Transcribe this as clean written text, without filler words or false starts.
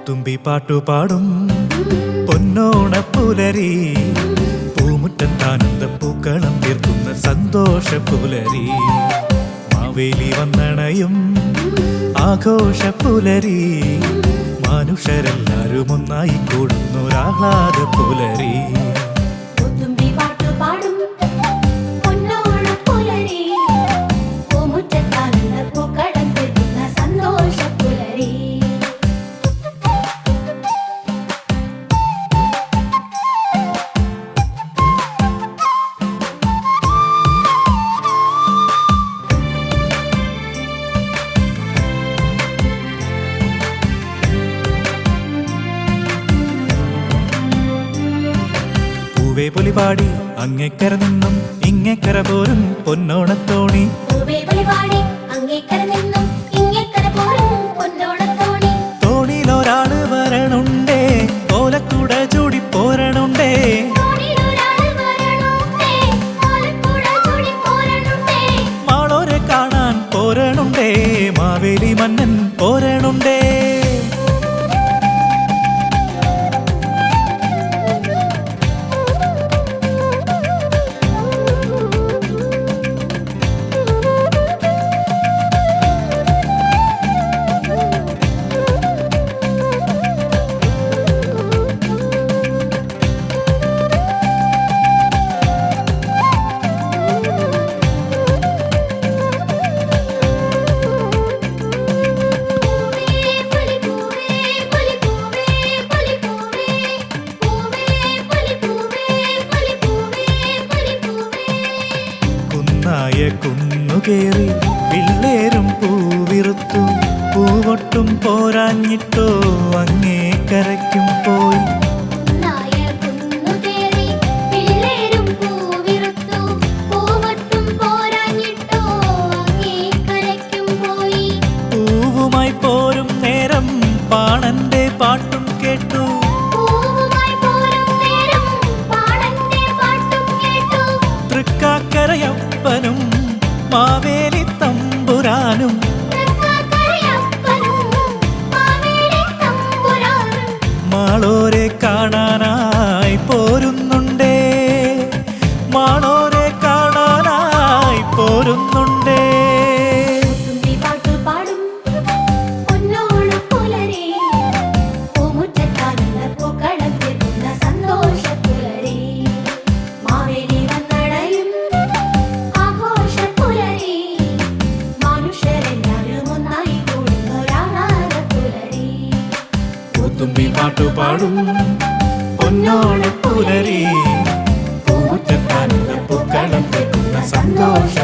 തുമ്പി പാട്ടുപാടും പൊന്നോണപ്പുലരി, പൂമുറ്റത്താനന്ദ പൂക്കളം തീർക്കുന്ന സന്തോഷപ്പുലരി, മാവേലി വന്നണയും ആഘോഷപ്പുലരി, മനുഷ്യരെല്ലാരും ഒന്നായി കൂടുന്നൊരാഹ്ലാദ പുലരി. പൊലിപാടി അങ്ങേക്കര നിന്നും ഇങ്ങേക്കര പോരും പൊന്നോണത്തോണി, തോണിയിലൊരാള് വരണുണ്ടേ, ഓലക്കൂട ചൂടി പോരണുണ്ടേ, മാളോരെ കാണാൻ പോരണുണ്ടേ, മാവേലി മന്നൻ പോരണുണ്ടേ. കുന്നുകേറി പിള്ളേരും പൂവിറുത്തു, പൂവൊട്ടും പോരാഞ്ഞിട്ടോ അങ്ങേക്കരയ്ക്കും പോയി. പൂവുമായി പോരും നേരം പാണന്റെ പാട്ടും കേട്ടു, തൃക്കാക്കരയപ്പനും മാവേലി തമ്പുരാനും മാളോരെ കാണാനായി പോരുന്നുണ്ടേ, മാളോരെ കാണാനായി പോരുന്നുണ്ടേ. തുമ്പി പാട്ടുപാടും പൊന്നോണപ്പുലരി, പൂമുറ്റത്താനന്ദ പൂക്കളം തീർക്കുന്ന സന്തോഷ